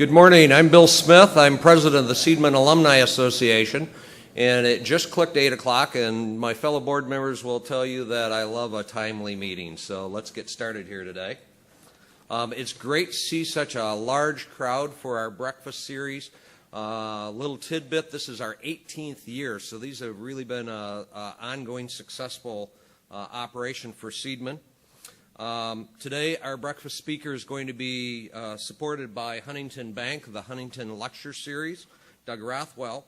Good morning. I'm Bill Smith. I'm president of the Seidman Alumni Association, and it just clicked 8 o'clock, and my fellow board members will tell you that I love a timely meeting, so let's get started here today. It's great to see such a large crowd for our breakfast series. Little tidbit, this is our 18th year, so these have really been an ongoing successful operation for Seidman. Today, our breakfast speaker is going to be supported by Huntington Bank, the Huntington Lecture Series, Doug Rothwell.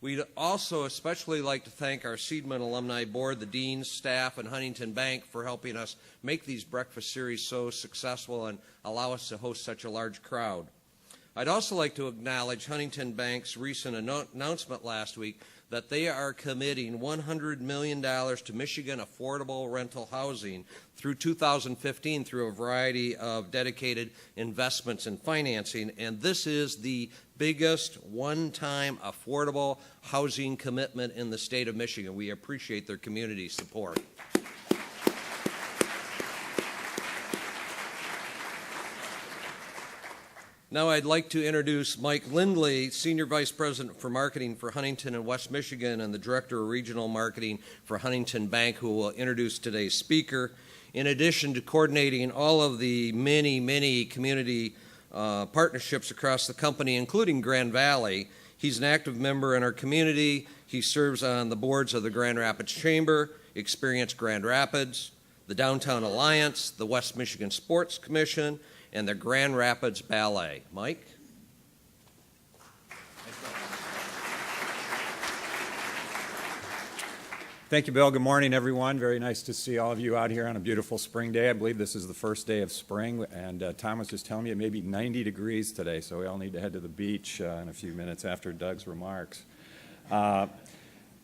We'd also especially like to thank our Seidman Alumni Board, the deans, staff, and Huntington Bank for helping us make these breakfast series so successful and allow us to host such a large crowd. I'd also like to acknowledge Huntington Bank's recent announcement last week that they are committing $100 million to Michigan affordable rental housing through 2015 through a variety of dedicated investments and financing, and this is the biggest one-time affordable housing commitment in the state of Michigan. We appreciate their community support. Now I'd like to introduce Mike Lindley, Senior Vice President for Marketing for Huntington and West Michigan and the Director of Regional Marketing for Huntington Bank, who will introduce today's speaker. In addition to coordinating all of the many community partnerships across the company, including Grand Valley, he's an active member in our community. He serves on the boards of the Grand Rapids Chamber, Experience Grand Rapids, the Downtown Alliance, the West Michigan Sports Commission, and the Grand Rapids Ballet. Mike? Thank you, Bill. Good morning, everyone. Very nice to see all of you out here on a beautiful spring day. I believe this is the first day of spring, and Tom was just telling me it may be 90 degrees today, so we all need to head to the beach in a few minutes after Doug's remarks.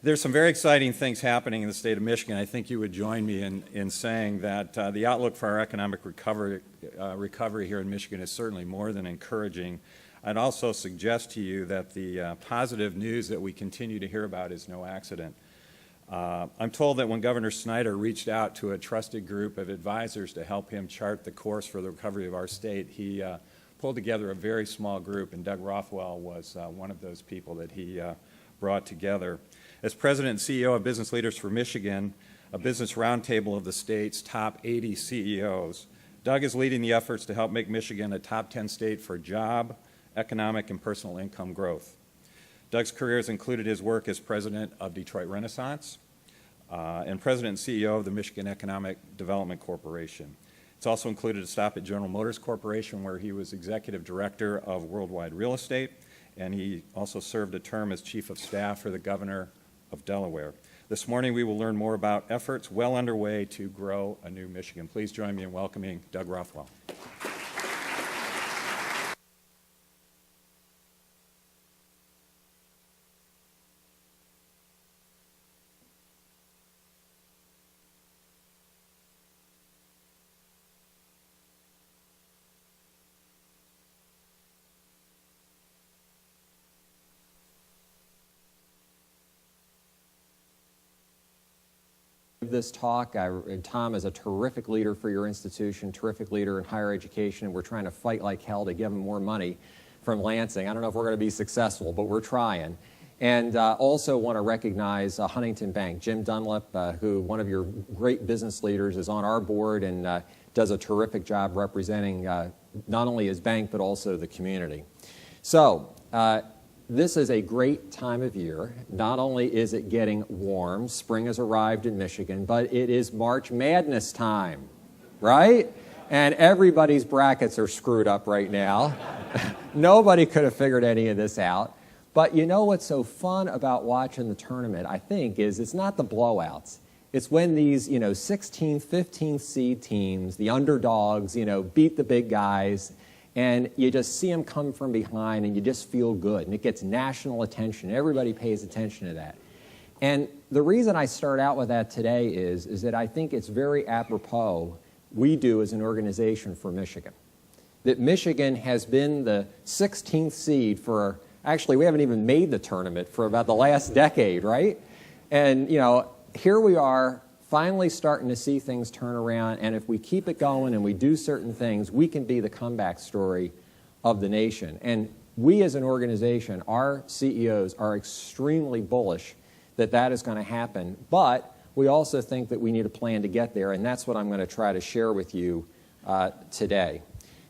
There's some very exciting things happening in the state of Michigan. I think you would join me in saying that the outlook for our economic recovery here in Michigan is certainly more than encouraging. I'd also suggest to you that the positive news that we continue to hear about is no accident. I'm told that when Governor Snyder reached out to a trusted group of advisors to help him chart the course for the recovery of our state, he pulled together a very small group, and Doug Rothwell was one of those people that he brought together. As President and CEO of Business Leaders for Michigan, a business roundtable of the state's top 80 CEOs, Doug is leading the efforts to help make Michigan a top 10 state for job, economic, and personal income growth. Doug's career has included his work as president of Detroit Renaissance and president and CEO of the Michigan Economic Development Corporation. It's also included a stop at General Motors Corporation, where he was executive director of worldwide real estate, and he also served a term as chief of staff for the governor of Delaware. This morning we will learn more about efforts well underway to grow a new Michigan. Please join me in welcoming Doug Rothwell. This talk. Tom is a terrific leader for your institution, terrific leader in higher education, and we're trying to fight like hell to give him more money from Lansing. I don't know if we're going to be successful, but we're trying. And also want to recognize Huntington Bank. Jim Dunlap, who one of your great business leaders, is on our board and does a terrific job representing not only his bank but also the community. So this is a great time of year. Not only is it getting warm, spring has arrived in Michigan, but it is March Madness time, right? And everybody's brackets are screwed up right now. Nobody could have figured any of this out. But you know what's so fun about watching the tournament, I think, is it's not the blowouts. It's when these, 16th, 15th seed teams, the underdogs, beat the big guys, and you just see them come from behind, and you just feel good, and it gets national attention. Everybody pays attention to that. And the reason I start out with that today is that I think it's very apropos we do as an organization for Michigan. That Michigan has been the 16th seed for, actually we haven't even made the tournament for about the last decade, right? And, here we are finally starting to see things turn around, and if we keep it going and we do certain things, we can be the comeback story of the nation. And we as an organization, our CEOs are extremely bullish that that is going to happen, but we also think that we need a plan to get there, and that's what I'm going to try to share with you today.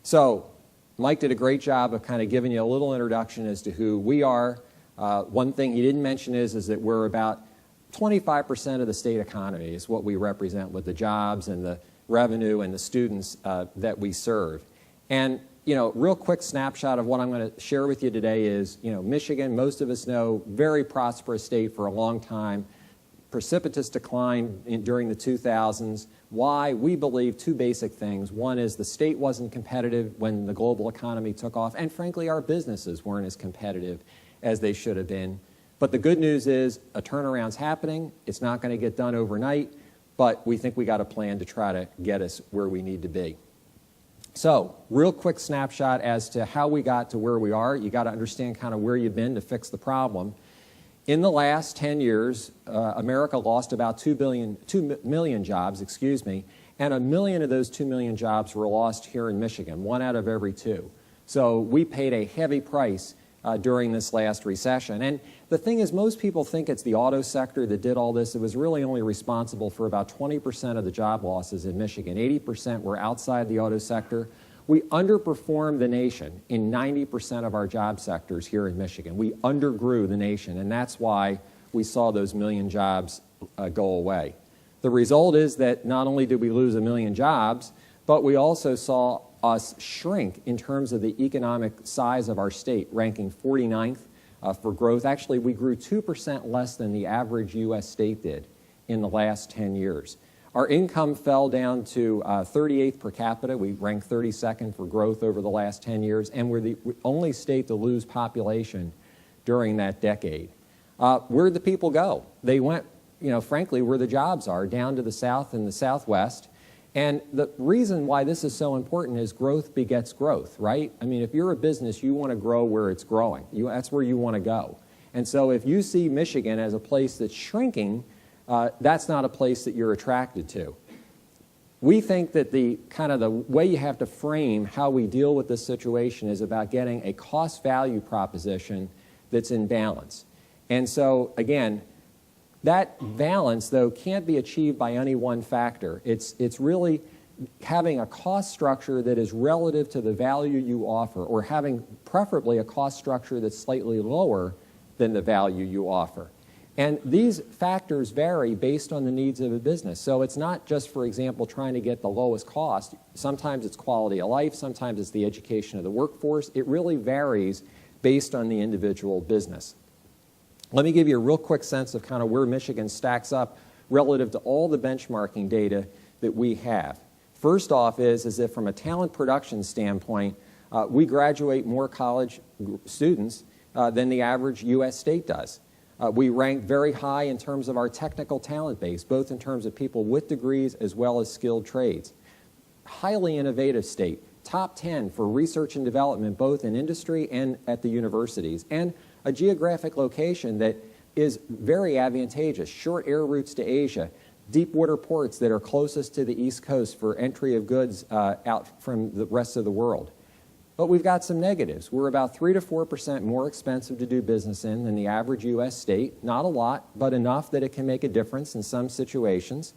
So Mike did a great job of kind of giving you a little introduction as to who we are. One thing he didn't mention is that we're about 25% of the state economy is what we represent with the jobs and the revenue and the students that we serve. And, real quick snapshot of what I'm going to share with you today is, Michigan, most of us know, very prosperous state for a long time, precipitous decline during the 2000s. Why? We believe two basic things. One is the state wasn't competitive when the global economy took off, and frankly, our businesses weren't as competitive as they should have been. But the good news is a turnaround's happening. It's not going to get done overnight, but we think we got a plan to try to get us where we need to be. So, real quick snapshot as to how we got to where we are. You got to understand kind of where you've been to fix the problem. In the last 10 years, America lost about 2 million jobs, and 1 million of those 2 million jobs were lost here in Michigan, 1 out of every 2. So we paid a heavy price during this last recession. And the thing is, most people think it's the auto sector that did all this. It was really only responsible for about 20% of the job losses in Michigan. 80% were outside the auto sector. We underperformed the nation in 90% of our job sectors here in Michigan. We undergrew the nation, and that's why we saw those 1 million jobs go away. The result is that not only did we lose 1 million jobs, but we also saw us shrink in terms of the economic size of our state, ranking 49th for growth. Actually, we grew 2% less than the average U.S. state did in the last 10 years. Our income fell down to 38th per capita. We ranked 32nd for growth over the last 10 years, and we're the only state to lose population during that decade. Where'd the people go? They went, frankly, where the jobs are, down to the south and the southwest. And the reason why this is so important is growth begets growth, right? I mean, if you're a business, you want to grow where it's growing. That's where you want to go. And so if you see Michigan as a place that's shrinking, that's not a place that you're attracted to. We think that the way you have to frame how we deal with this situation is about getting a cost-value proposition that's in balance. And so, again, that balance, though, can't be achieved by any one factor. It's really having a cost structure that is relative to the value you offer, or having preferably a cost structure that's slightly lower than the value you offer. And these factors vary based on the needs of a business. So it's not just, for example, trying to get the lowest cost. Sometimes it's quality of life. Sometimes it's the education of the workforce. It really varies based on the individual business. Let me give you a real quick sense of kind of where Michigan stacks up relative to all the benchmarking data that we have. First off is that from a talent production standpoint, we graduate more college students than the average U.S. state does. We rank very high in terms of our technical talent base, both in terms of people with degrees as well as skilled trades. Highly innovative state, top 10 for research and development, both in industry and at the universities, and a geographic location that is very advantageous. Short air routes to Asia, deep water ports that are closest to the East Coast for entry of goods out from the rest of the world. But we've got some negatives. We're about 3 to 4% more expensive to do business in than the average U.S. state. Not a lot, but enough that it can make a difference in some situations.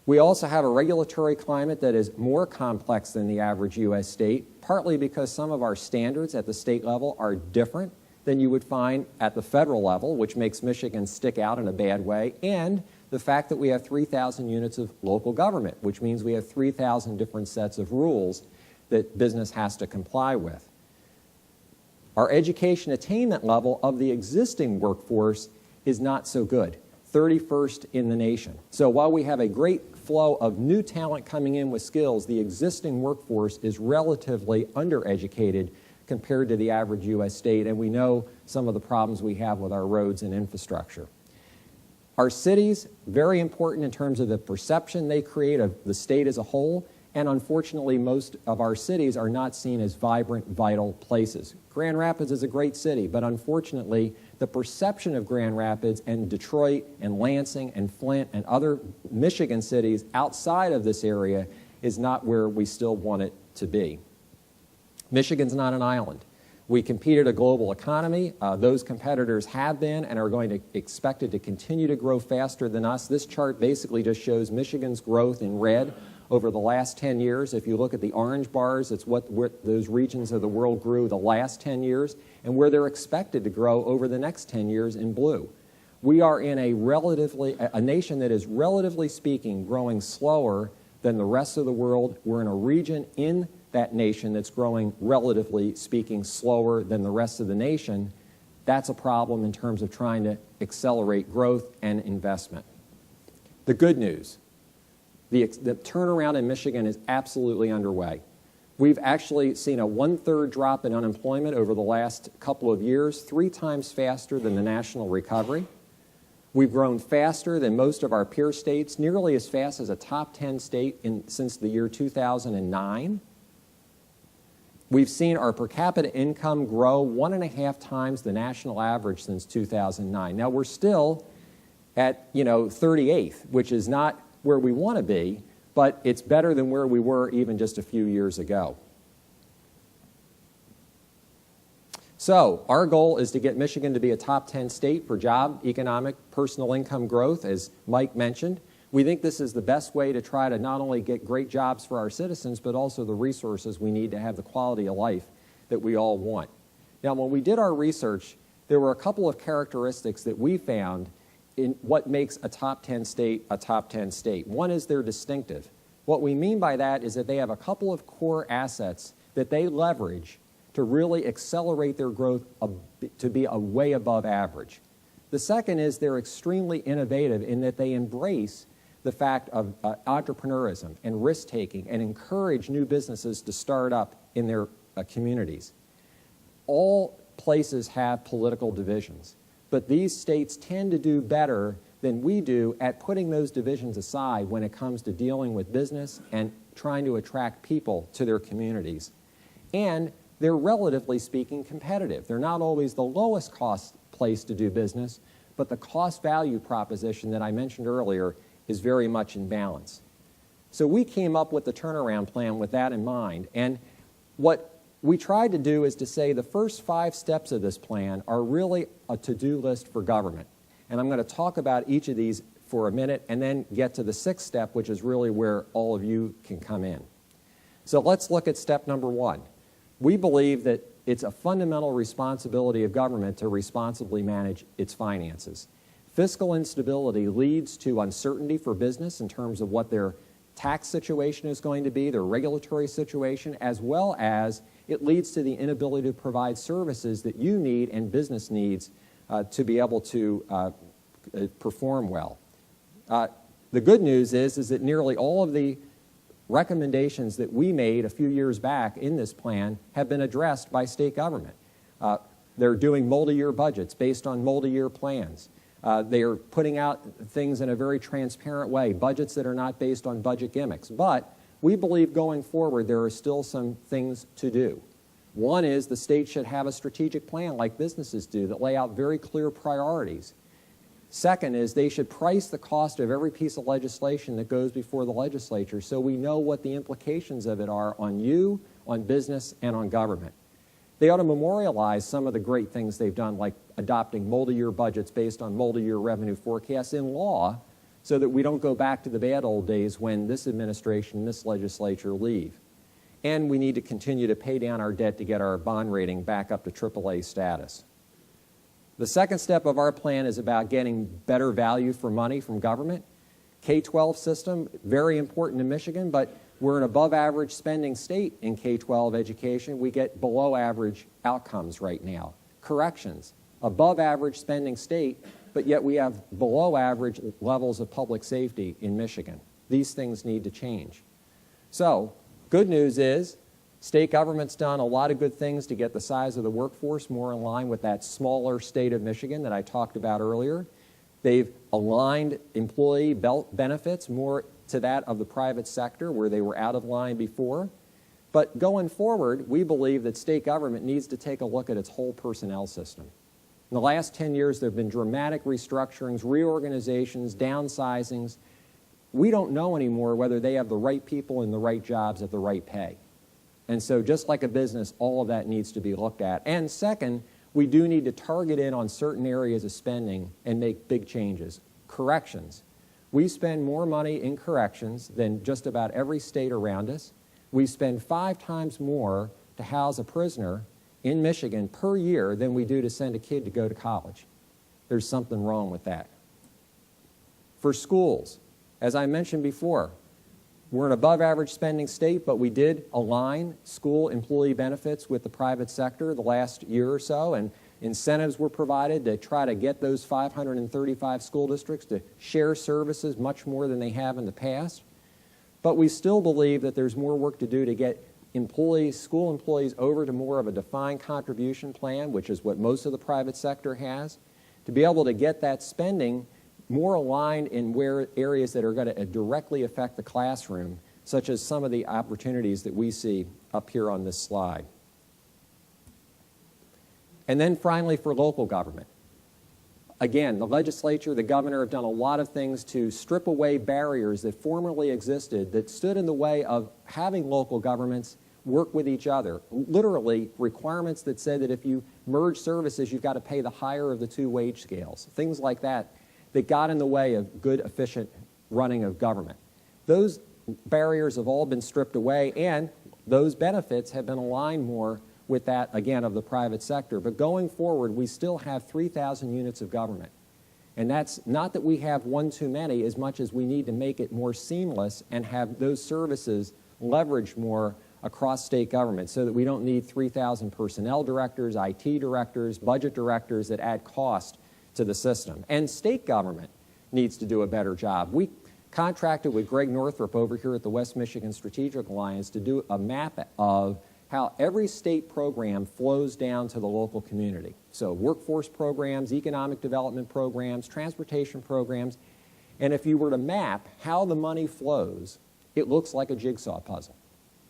We also have a regulatory climate that is more complex than the average U.S. state, partly because some of our standards at the state level are different than you would find at the federal level, which makes Michigan stick out in a bad way, and the fact that we have 3,000 units of local government, which means we have 3,000 different sets of rules that business has to comply with. Our education attainment level of the existing workforce is not so good, 31st in the nation. So while we have a great flow of new talent coming in with skills, the existing workforce is relatively undereducated compared to the average U.S. state, and we know some of the problems we have with our roads and infrastructure. Our cities, very important in terms of the perception they create of the state as a whole, and unfortunately most of our cities are not seen as vibrant, vital places. Grand Rapids is a great city, but unfortunately the perception of Grand Rapids and Detroit and Lansing and Flint and other Michigan cities outside of this area is not where we still want it to be. Michigan's not an island. We compete at a global economy. Those competitors have been and are going to expected to continue to grow faster than us. This chart basically just shows Michigan's growth in red over the last 10 years. If you look at the orange bars, it's where those regions of the world grew the last 10 years and where they're expected to grow over the next 10 years in blue. We are in a nation that is, relatively speaking, growing slower than the rest of the world. We're in a region in that nation that's growing, relatively speaking, slower than the rest of the nation. That's a problem in terms of trying to accelerate growth and investment. The good news, the turnaround in Michigan is absolutely underway. We've actually seen a 1/3 drop in unemployment over the last couple of years, 3 times faster than the national recovery. We've grown faster than most of our peer states, nearly as fast as a top 10 state since the year 2009. We've seen our per capita income grow 1.5 times the national average since 2009. Now, we're still at, 38th, which is not where we want to be, but it's better than where we were even just a few years ago. So our goal is to get Michigan to be a top 10 state for job, economic, personal income growth, as Mike mentioned. We think this is the best way to try to not only get great jobs for our citizens, but also the resources we need to have the quality of life that we all want. Now, when we did our research, there were a couple of characteristics that we found in what makes a top 10 state a top 10 state. One is they're distinctive. What we mean by that is that they have a couple of core assets that they leverage to really accelerate their growth to be a way above average. The second is they're extremely innovative in that they embrace the fact of entrepreneurism and risk-taking and encourage new businesses to start up in their communities. All places have political divisions, but these states tend to do better than we do at putting those divisions aside when it comes to dealing with business and trying to attract people to their communities. And they're, relatively speaking, competitive. They're not always the lowest cost place to do business, but the cost-value proposition that I mentioned earlier is very much in balance. So we came up with the turnaround plan with that in mind. And what we tried to do is to say the first 5 steps of this plan are really a to-do list for government. And I'm going to talk about each of these for a minute and then get to the 6th step, which is really where all of you can come in. So let's look at step number 1. We believe that it's a fundamental responsibility of government to responsibly manage its finances. Fiscal instability leads to uncertainty for business in terms of what their tax situation is going to be, their regulatory situation, as well as it leads to the inability to provide services that you need and business needs to be able to perform well. The good news is that nearly all of the recommendations that we made a few years back in this plan have been addressed by state government. They're doing multi-year budgets based on multi-year plans. They are putting out things in a very transparent way, budgets that are not based on budget gimmicks. But we believe going forward there are still some things to do. One is the state should have a strategic plan like businesses do that lay out very clear priorities. Second is they should price the cost of every piece of legislation that goes before the legislature so we know what the implications of it are on you, on business, and on government. They ought to memorialize some of the great things they've done, like adopting multi-year budgets based on multi-year revenue forecasts in law so that we don't go back to the bad old days when this administration, this legislature leave. And we need to continue to pay down our debt to get our bond rating back up to AAA status. The second step of our plan is about getting better value for money from government. K-12 system, very important in Michigan, but we're an above-average spending state in K-12 education. We get below-average outcomes right now. Corrections, above-average spending state, but yet we have below-average levels of public safety in Michigan. These things need to change. So, good news is state government's done a lot of good things to get the size of the workforce more in line with that smaller state of Michigan that I talked about earlier. They've aligned employee benefits more to that of the private sector where they were out of line before. But going forward, we believe that state government needs to take a look at its whole personnel system. In the last 10 years, there have been dramatic restructurings, reorganizations, downsizings. We don't know anymore whether they have the right people in the right jobs at the right pay. And so just like a business, all of that needs to be looked at. And second, we do need to target in on certain areas of spending and make big changes. Corrections. We spend more money in corrections than just about every state around us. We spend 5 times more to house a prisoner in Michigan per year than we do to send a kid to go to college. There's something wrong with that. For schools, as I mentioned before, we're an above-average spending state, but we did align school employee benefits with the private sector the last year or so, and incentives were provided to try to get those 535 school districts to share services much more than they have in the past. But we still believe that there's more work to do to get employees, school employees, over to more of a defined contribution plan, which is what most of the private sector has, to be able to get that spending more aligned in where areas that are going to directly affect the classroom, such as some of the opportunities that we see up here on this slide. And then finally, for local government. Again, the legislature, the governor have done a lot of things to strip away barriers that formerly existed that stood in the way of having local governments work with each other. Literally, requirements that said that if you merge services, you've got to pay the higher of the 2 wage scales. Things like that that got in the way of good, efficient running of government. Those barriers have all been stripped away, and those benefits have been aligned more with that, again, of the private sector. But going forward, we still have 3,000 units of government. And that's not that we have one too many as much as we need to make it more seamless and have those services leveraged more across state government so that we don't need 3,000 personnel directors, IT directors, budget directors that add cost to the system. And state government needs to do a better job. We contracted with Greg Northrup over here at the West Michigan Strategic Alliance to do a map of how every state program flows down to the local community. So workforce programs, economic development programs, transportation programs. And if you were to map how the money flows, it looks like a jigsaw puzzle.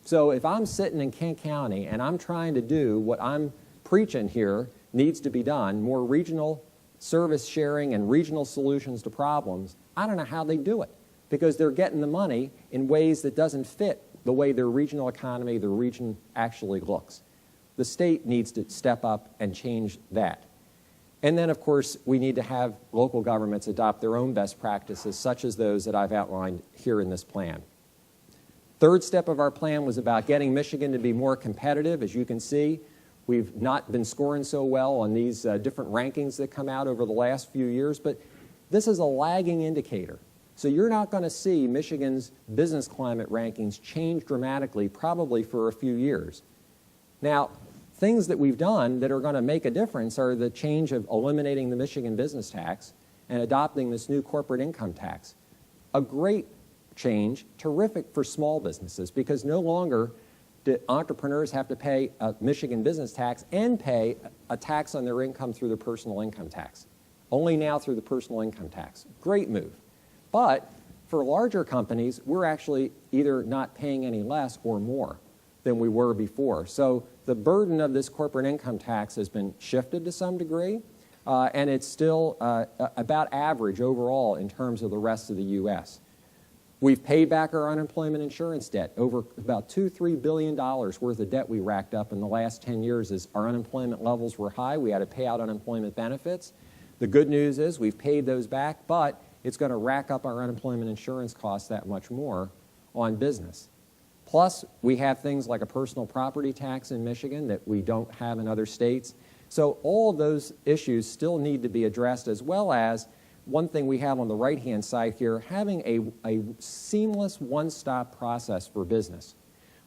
So if I'm sitting in Kent County and I'm trying to do what I'm preaching here needs to be done, more regional service sharing and regional solutions to problems, I don't know how they do it because they're getting the money in ways that doesn't fit the way their regional economy, their region actually looks. The state needs to step up and change that. And then, of course, we need to have local governments adopt their own best practices, such as those that I've outlined here in this plan. Third step of our plan was about getting Michigan to be more competitive. As you can see, we've not been scoring so well on these different rankings that come out over the last few years, but this is a lagging indicator. So you're not going to see Michigan's business climate rankings change dramatically, probably for a few years. Now, things that we've done that are going to make a difference are the change of eliminating the Michigan business tax and adopting this new corporate income tax. A great change, terrific for small businesses, because no longer do entrepreneurs have to pay a Michigan business tax and pay a tax on their income through the personal income tax. Only now through the personal income tax. Great move. But for larger companies, we're actually either not paying any less or more than we were before. So the burden of this corporate income tax has been shifted to some degree, and it's still about average overall in terms of the rest of the U.S. We've paid back our unemployment insurance debt, over about $2–3 billion worth of debt we racked up in the last 10 years as our unemployment levels were high. We had to pay out unemployment benefits. The good news is we've paid those back, but it's going to rack up our unemployment insurance costs that much more on business. Plus, we have things like a personal property tax in Michigan that we don't have in other states. So all of those issues still need to be addressed, as well as one thing we have on the right-hand side here, having a seamless one-stop process for business.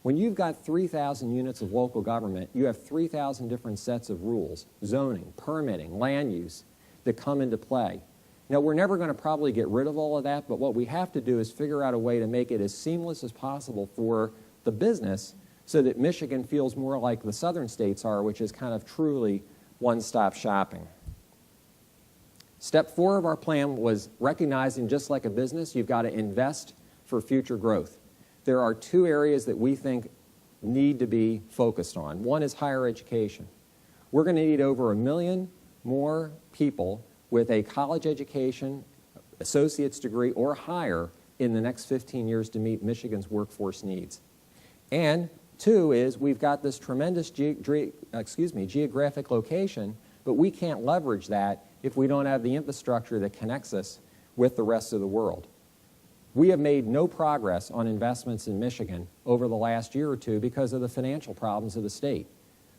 When you've got 3,000 units of local government, you have 3,000 different sets of rules, zoning, permitting, land use, that come into play. Now, we're never going to probably get rid of all of that, but what we have to do is figure out a way to make it as seamless as possible for the business so that Michigan feels more like the southern states are, which is kind of truly one-stop shopping. Step 4 of our plan was recognizing, just like a business, you've got to invest for future growth. There are 2 areas that we think need to be focused on. One is higher education. We're going to need over 1 million more people with a college education, associate's degree, or higher in the next 15 years to meet Michigan's workforce needs. And Two is we've got this tremendous geographic location, but we can't leverage that if we don't have the infrastructure that connects us with the rest of the world. We have made no progress on investments in Michigan over the last year or two because of the financial problems of the state.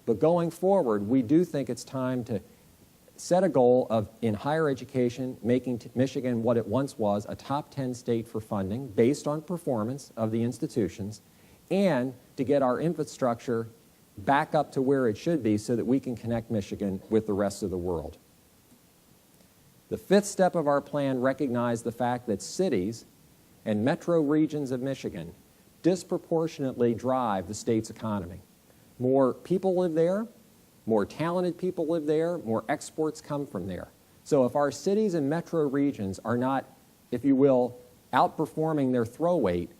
But going forward, we do think it's time to set a goal of, in higher education, making Michigan what it once was, a top 10 state for funding based on performance of the institutions, and to get our infrastructure back up to where it should be so that we can connect Michigan with the rest of the world. The fifth step of our plan recognized the fact that cities and metro regions of Michigan disproportionately drive the state's economy. More people live there, more talented people live there, more exports come from there. So if our cities and metro regions are not, if you will, outperforming their throw weight,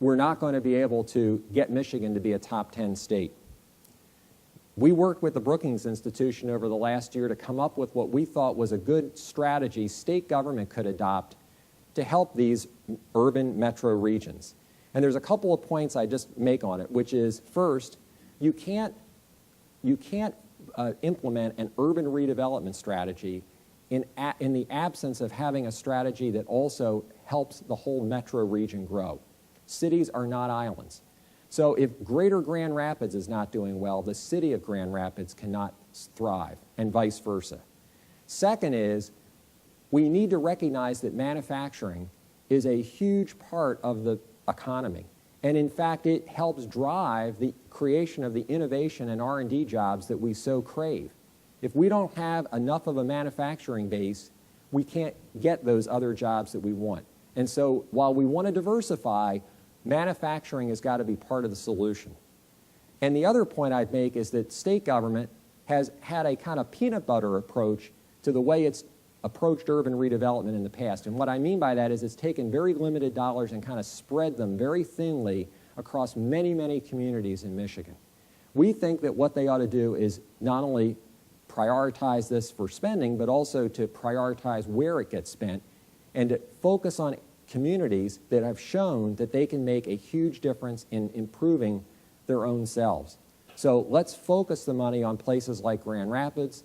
we're not going to be able to get Michigan to be a top 10 state. We worked with the Brookings Institution over the last year to come up with what we thought was a good strategy state government could adopt to help these urban metro regions. And there's a couple of points I just make on it, which is, first, you can't implement an urban redevelopment strategy in the absence of having a strategy that also helps the whole metro region grow. Cities are not islands. So if Greater Grand Rapids is not doing well, the city of Grand Rapids cannot thrive, and vice versa. Second is, we need to recognize that manufacturing is a huge part of the economy. And in fact, it helps drive the creation of the innovation and R&D jobs that we so crave. If we don't have enough of a manufacturing base, we can't get those other jobs that we want. And so while we want to diversify, manufacturing has got to be part of the solution. And the other point I'd make is that state government has had a kind of peanut butter approach to the way it's approached urban redevelopment in the past. And what I mean by that is it's taken very limited dollars and kind of spread them very thinly across many, many communities in Michigan. We think that what they ought to do is not only prioritize this for spending, but also to prioritize where it gets spent and to focus on communities that have shown that they can make a huge difference in improving their own selves. So let's focus the money on places like Grand Rapids,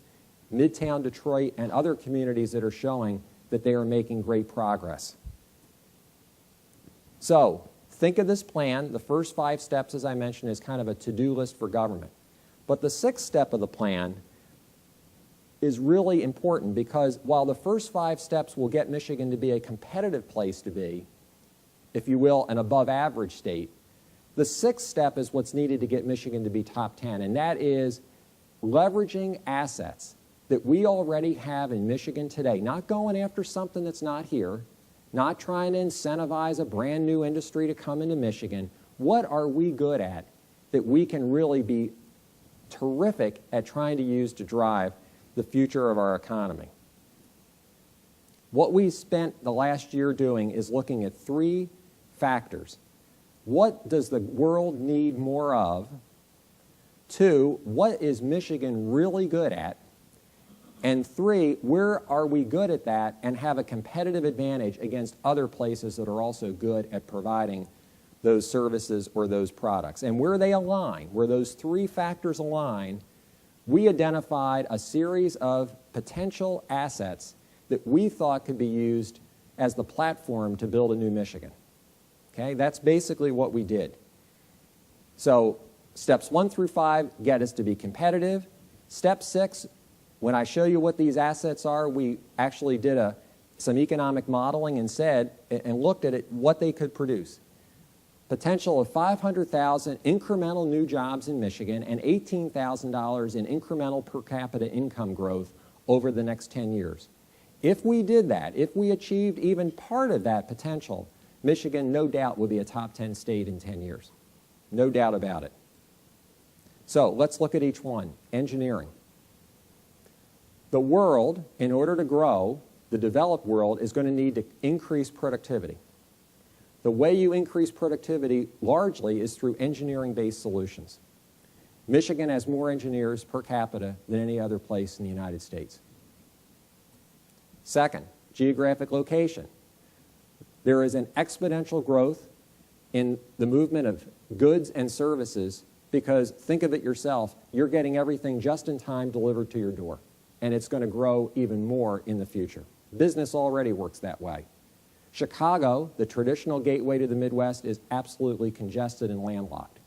Midtown Detroit, and other communities that are showing that they are making great progress. So think of this plan. The first 5 steps, as I mentioned, is kind of a to-do list for government. But the 6th step of the plan is really important because while the first 5 steps will get Michigan to be a competitive place to be, if you will, an above-average state, the 6th step is what's needed to get Michigan to be top 10, and that is leveraging assets that we already have in Michigan today, not going after something that's not here, not trying to incentivize a brand new industry to come into Michigan. What are we good at that we can really be terrific at trying to use to drive the future of our economy? What we spent the last year doing is looking at 3 factors. What does the world need more of? 2, what is Michigan really good at? And 3, where are we good at that and have a competitive advantage against other places that are also good at providing those services or those products? And where they align, where those 3 factors align, we identified a series of potential assets that we thought could be used as the platform to build a new Michigan. Okay, that's basically what we did. So steps 1 through 5 get us to be competitive. Step 6, when I show you what these assets are, we actually did some economic modeling and looked at it, what they could produce. Potential of 500,000 incremental new jobs in Michigan and $18,000 in incremental per capita income growth over the next 10 years. If we did that, if we achieved even part of that potential, Michigan, no doubt, will be a top 10 state in 10 years. No doubt about it. So let's look at each one. Engineering. The world, in order to grow, the developed world, is going to need to increase productivity. The way you increase productivity largely is through engineering-based solutions. Michigan has more engineers per capita than any other place in the United States. Second, geographic location. There is an exponential growth in the movement of goods and services Because think of it yourself, you're getting everything just in time delivered to your door. And it's going to grow even more in the future. Business already works that way. Chicago, the traditional gateway to the Midwest, is absolutely congested and landlocked.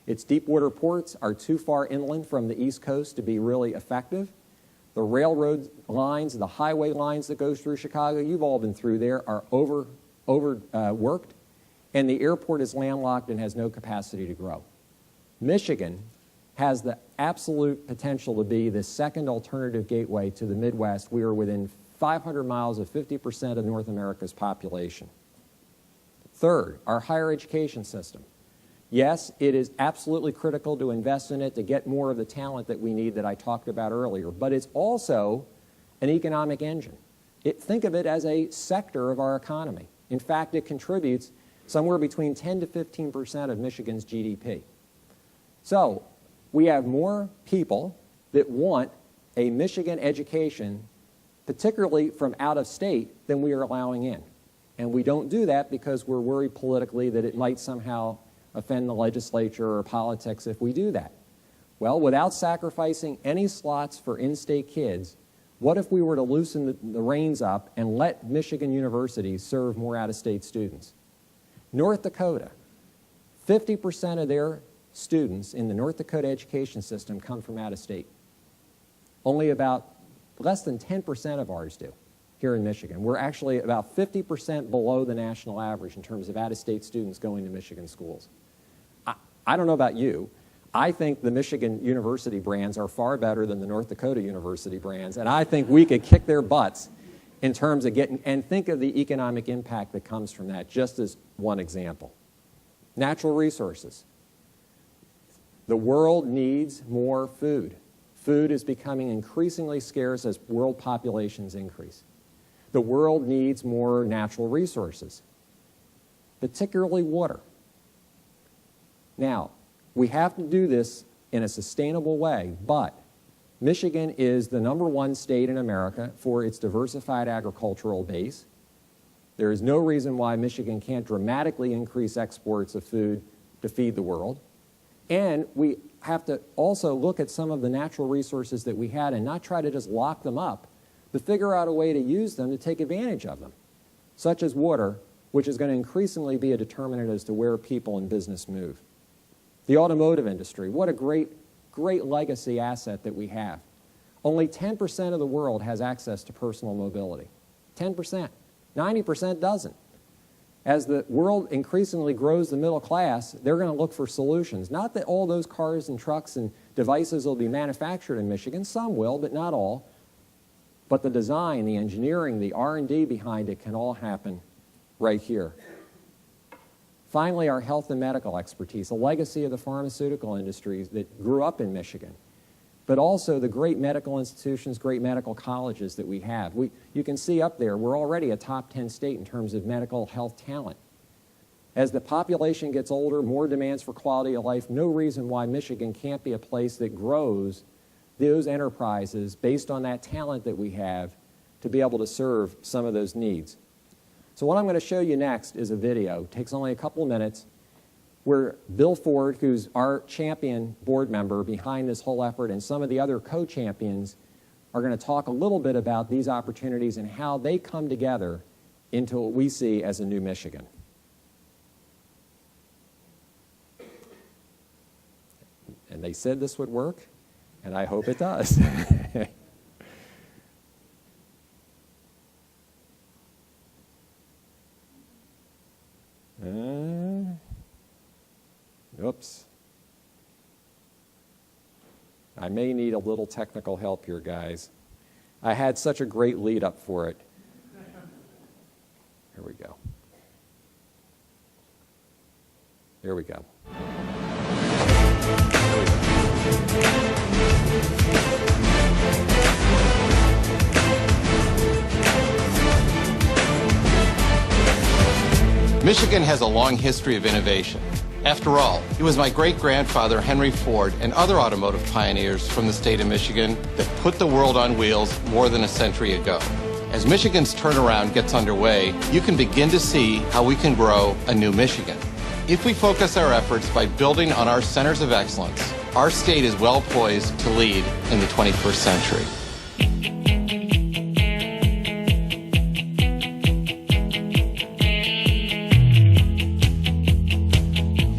Its deep water ports are too far inland from the East Coast to be really effective. The railroad lines, the highway lines that go through Chicago, you've all been through there, are overworked, and the airport is landlocked and has no capacity to grow. Michigan has the absolute potential to be the second alternative gateway to the Midwest. We are within 500 miles of 50% of North America's population. Third, our higher education system. Yes, it is absolutely critical to invest in it to get more of the talent that we need that I talked about earlier, but it's also an economic engine. Think of it as a sector of our economy. In fact, it contributes somewhere between 10 to 15% of Michigan's GDP. So we have more people that want a Michigan education, particularly from out of state, than we are allowing in. And we don't do that because we're worried politically that it might somehow offend the legislature or politics if we do that. Well, without sacrificing any slots for in-state kids, what if we were to loosen the reins up and let Michigan universities serve more out-of-state students? North Dakota, 50% of their students in the North Dakota education system come from out-of-state. Only about less than 10% of ours do here in Michigan. We're actually about 50% below the national average in terms of out-of-state students going to Michigan schools. I don't know about you. I think the Michigan university brands are far better than the North Dakota university brands, and I think we could kick their butts in terms of getting, and think of the economic impact that comes from that, just as one example. Natural resources. The world needs more food. Food is becoming increasingly scarce as world populations increase. The world needs more natural resources, particularly water. Now, we have to do this in a sustainable way, but Michigan is the #1 state in America for its diversified agricultural base. There is no reason why Michigan can't dramatically increase exports of food to feed the world. And we have to also look at some of the natural resources that we had and not try to just lock them up, but figure out a way to use them to take advantage of them, such as water, which is going to increasingly be a determinant as to where people and business move. The automotive industry, what a great legacy asset that we have. Only 10% of the world has access to personal mobility. 10%. 90% doesn't. As the world increasingly grows the middle class, they're going to look for solutions. Not that all those cars and trucks and devices will be manufactured in Michigan. Some will, but not all. But the design, the engineering, the R&D behind it can all happen right here. Finally, our health and medical expertise, a legacy of the pharmaceutical industries that grew up in Michigan, but also the great medical institutions, great medical colleges that we have. You can see up there, we're already a top 10 state in terms of medical health talent. As the population gets older, more demands for quality of life, no reason why Michigan can't be a place that grows those enterprises based on that talent that we have to be able to serve some of those needs. So what I'm going to show you next is a video. It takes only a couple of minutes where Bill Ford, who's our champion board member behind this whole effort, and some of the other co-champions are going to talk a little bit about these opportunities and how they come together into what we see as a new Michigan. And they said this would work, and I hope it does. Oops. I may need a little technical help here, guys. I had such a great lead up for it. Here we go. There we go. Michigan has a long history of innovation. After all, it was my great-grandfather Henry Ford and other automotive pioneers from the state of Michigan that put the world on wheels more than a century ago. As Michigan's turnaround gets underway, you can begin to see how we can grow a new Michigan. If we focus our efforts by building on our centers of excellence, our state is well poised to lead in the 21st century.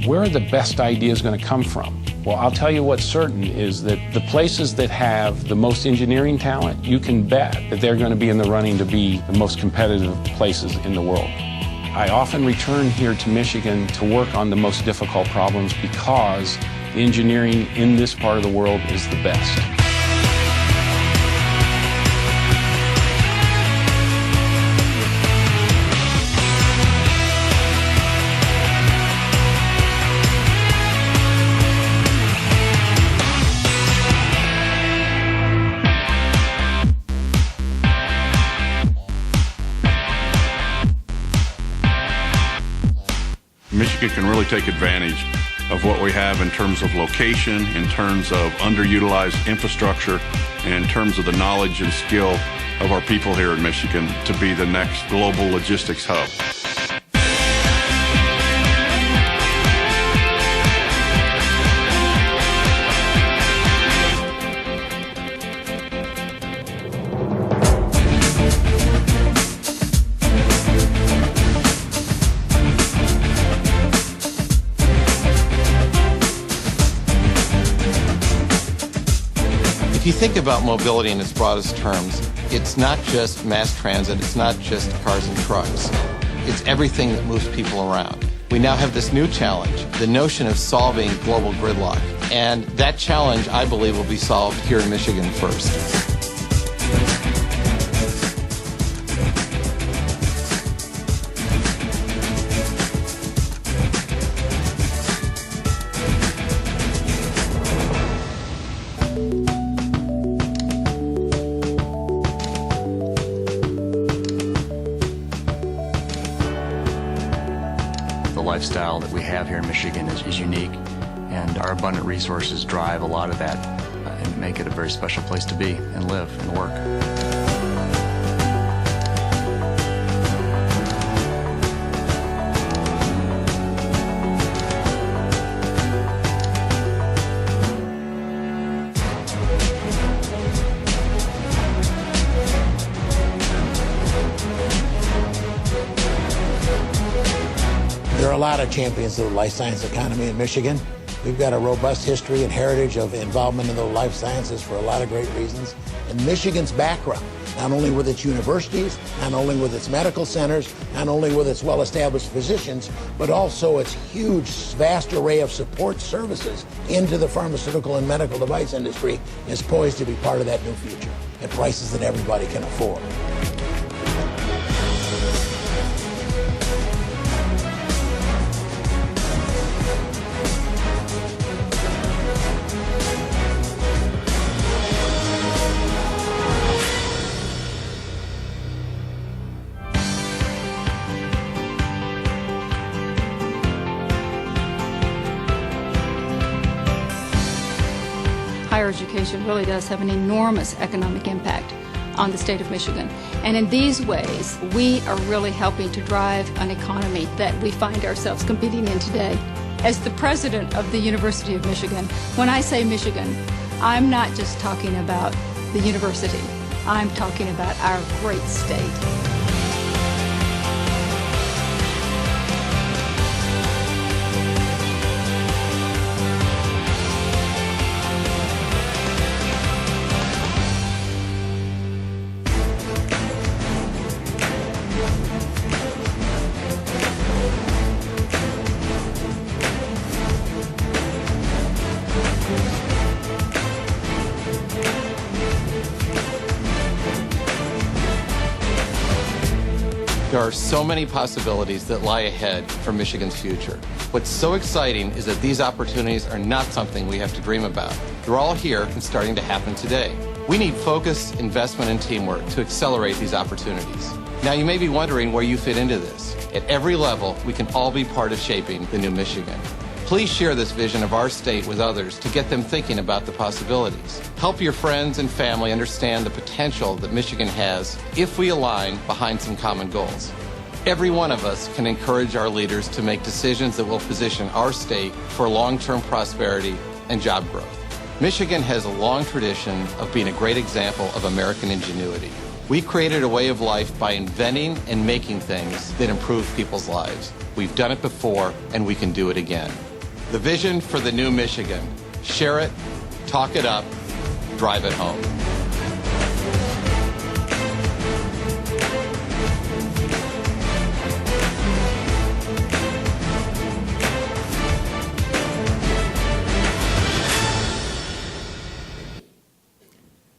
Where are the best ideas going to come from? Well, I'll tell you what's certain is that the places that have the most engineering talent, you can bet that they're going to be in the running to be the most competitive places in the world. I often return here to Michigan to work on the most difficult problems because the engineering in this part of the world is the best. Michigan can really take advantage of what we have in terms of location, in terms of underutilized infrastructure, and in terms of the knowledge and skill of our people here in Michigan to be the next global logistics hub. If you think about mobility in its broadest terms, it's not just mass transit, it's not just cars and trucks. It's everything that moves people around. We now have this new challenge, the notion of solving global gridlock. And that challenge, I believe, will be solved here in Michigan first. The lifestyle that we have here in Michigan is unique, and our abundant resources drive a lot of that and make it a very special place to be and live and work. There are a lot of champions of the life science economy in Michigan. We've got a robust history and heritage of involvement in the life sciences for a lot of great reasons. And Michigan's background, not only with its universities, not only with its medical centers, not only with its well-established physicians, but also its huge, vast array of support services into the pharmaceutical and medical device industry, is poised to be part of that new future at prices that everybody can afford. Higher education really does have an enormous economic impact on the state of Michigan. And in these ways, we are really helping to drive an economy that we find ourselves competing in today. As the president of the University of Michigan, when I say Michigan, I'm not just talking about the university. I'm talking about our great state. There are so many possibilities that lie ahead for Michigan's future. What's so exciting is that these opportunities are not something we have to dream about. They're all here and starting to happen today. We need focus, investment, and teamwork to accelerate these opportunities. Now, you may be wondering where you fit into this. At every level, we can all be part of shaping the new Michigan. Please share this vision of our state with others to get them thinking about the possibilities. Help your friends and family understand the potential that Michigan has if we align behind some common goals. Every one of us can encourage our leaders to make decisions that will position our state for long-term prosperity and job growth. Michigan has a long tradition of being a great example of American ingenuity. We created a way of life by inventing and making things that improve people's lives. We've done it before, and we can do it again. The vision for the new Michigan: share it, talk it up, drive it home.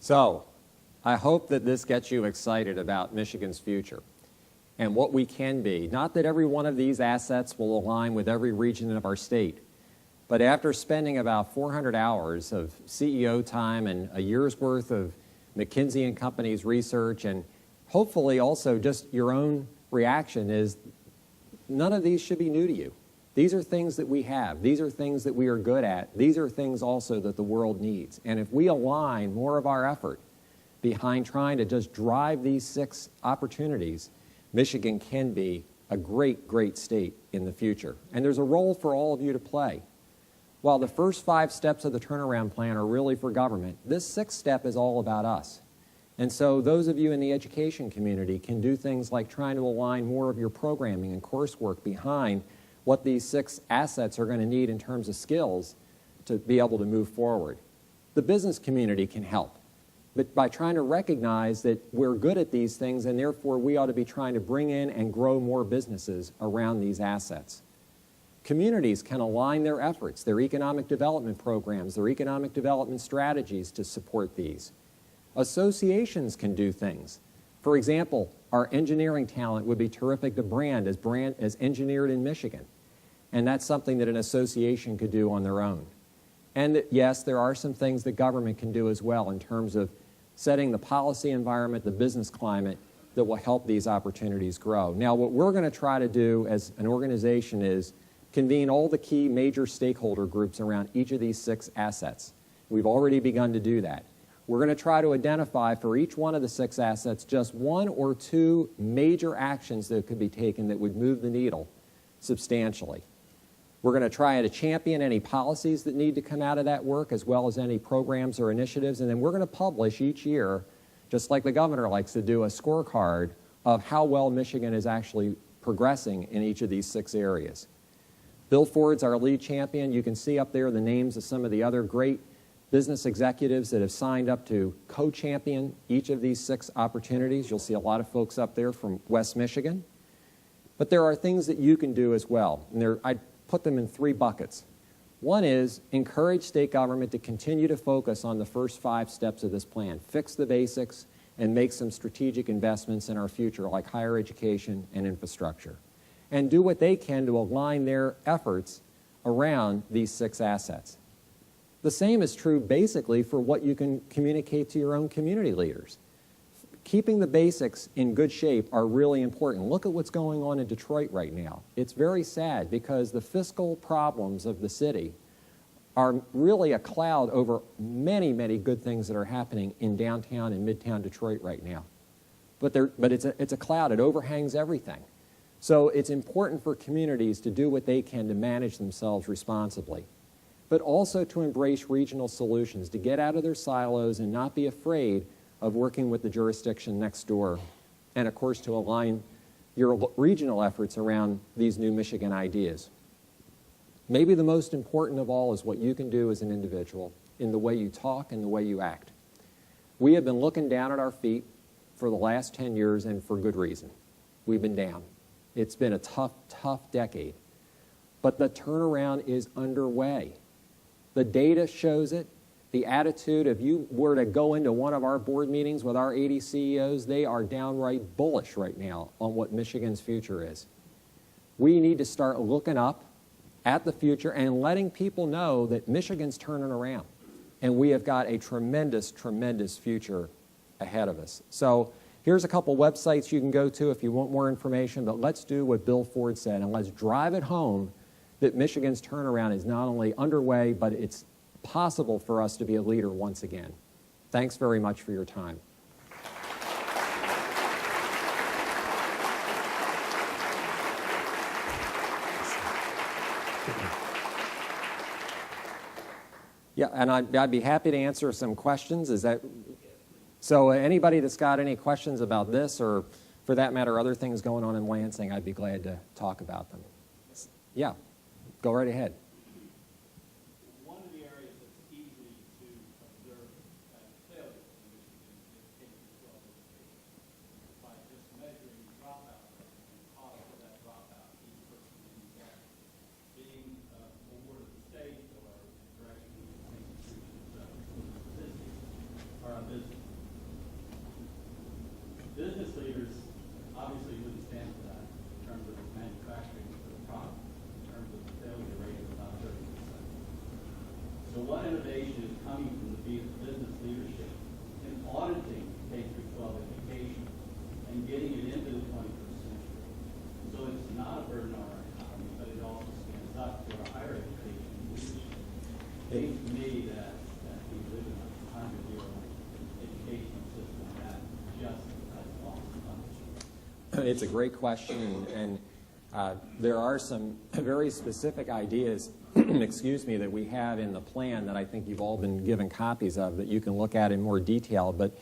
So, I hope that this gets you excited about Michigan's future and what we can be. Not that every one of these assets will align with every region of our state, but after spending about 400 hours of CEO time and a year's worth of McKinsey & Company's research, and hopefully also just your own reaction, is none of these should be new to you. These are things that we have. These are things that we are good at. These are things also that the world needs. And if we align more of our effort behind trying to just drive these 6 opportunities, Michigan can be a great, great state in the future. And there's a role for all of you to play. While the first 5 steps of the turnaround plan are really for government, this 6th step is all about us. And so those of you in the education community can do things like trying to align more of your programming and coursework behind what these 6 assets are going to need in terms of skills to be able to move forward. The business community can help, but by trying to recognize that we're good at these things and therefore we ought to be trying to bring in and grow more businesses around these assets. Communities can align their efforts, their economic development programs, their economic development strategies to support these. Associations can do things. For example, our engineering talent would be terrific to brand as engineered in Michigan. And that's something that an association could do on their own. And yes, there are some things that government can do as well in terms of setting the policy environment, the business climate that will help these opportunities grow. Now, what we're going to try to do as an organization is convene all the key major stakeholder groups around each of these 6 assets. We've already begun to do that. We're going to try to identify for each one of the 6 assets just 1 or 2 major actions that could be taken that would move the needle substantially. We're going to try to champion any policies that need to come out of that work, as well as any programs or initiatives, and then we're going to publish each year, just like the governor likes to do, a scorecard of how well Michigan is actually progressing in each of these 6 areas. Bill Ford's our lead champion. You can see up there the names of some of the other great business executives that have signed up to co-champion each of these 6 opportunities. You'll see a lot of folks up there from West Michigan. But there are things that you can do as well. And I put them in 3 buckets. One is encourage state government to continue to focus on the first 5 steps of this plan. Fix the basics and make some strategic investments in our future, like higher education and infrastructure. And do what they can to align their efforts around these 6 assets. The same is true basically for what you can communicate to your own community leaders. Keeping the basics in good shape are really important. Look at what's going on in Detroit right now. It's very sad because the fiscal problems of the city are really a cloud over many, many good things that are happening in downtown and midtown Detroit right now. But it's a cloud. It overhangs everything. So it's important for communities to do what they can to manage themselves responsibly, but also to embrace regional solutions, to get out of their silos and not be afraid of working with the jurisdiction next door, and of course to align your regional efforts around these new Michigan ideas. Maybe the most important of all is what you can do as an individual in the way you talk and the way you act. We have been looking down at our feet for the last 10 years, and for good reason. We've been down. It's been a tough, tough decade. But the turnaround is underway. The data shows it. The attitude, if you were to go into one of our board meetings with our 80 CEOs, they are downright bullish right now on what Michigan's future is. We need to start looking up at the future and letting people know that Michigan's turning around. And we have got a tremendous, tremendous future ahead of us. So here's a couple websites you can go to if you want more information, but let's do what Bill Ford said, and let's drive it home that Michigan's turnaround is not only underway, but it's possible for us to be a leader once again. Thanks very much for your time. Yeah, and I'd be happy to answer some questions. Is that so? Anybody that's got any questions about this, or for that matter, other things going on in Lansing, I'd be glad to talk about them. Yeah, go right ahead. One of the areas that's easy to observe as failure in Michigan is K-12 education. By just measuring dropout rate and cost of that dropout, each person being awarded the state or direction of the institutions. Statistics are a business. Business leaders obviously wouldn't stand for that in terms of manufacturing the product. Failure rate of about 30%. So one innovation is coming from the business leadership in auditing K-12 education and getting it into the 21st century. So it's not a burden on our economy, but it also stands up to our higher education leadership. It seems to me that we live in a 100-year-old educational system that just has lost punch. It's a great question, and there are some very specific ideas, excuse me, that we have in the plan that I think you've all been given copies of that you can look at in more detail. But